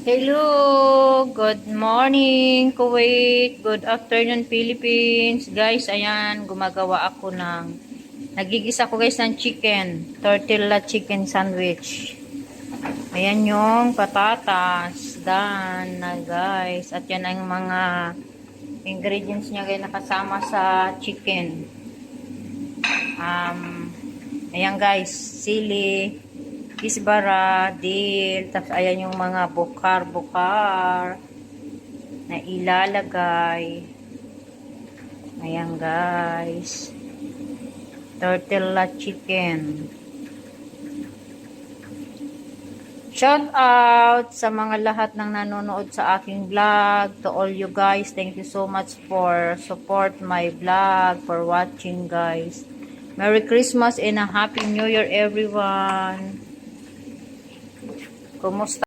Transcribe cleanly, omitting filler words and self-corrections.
Hello! Good morning, Kuwait. Good afternoon, Philippines. Guys, ayan, gumagawa ako nagigisa ko guys ng chicken. Tortilla chicken sandwich. Ayan yung patatas. Done na guys. At yan ang mga ingredients niya guys nakasama sa chicken. Ayan guys, sili, kisbara, dill, tapos ayan yung mga bukar-bukar na ilalagay. Ayan guys, tortilla chicken. Shout out sa mga lahat ng nanonood sa aking vlog. To all you guys, thank you so much for support my vlog, for watching guys. Merry Christmas and a Happy New Year everyone. Kumusta?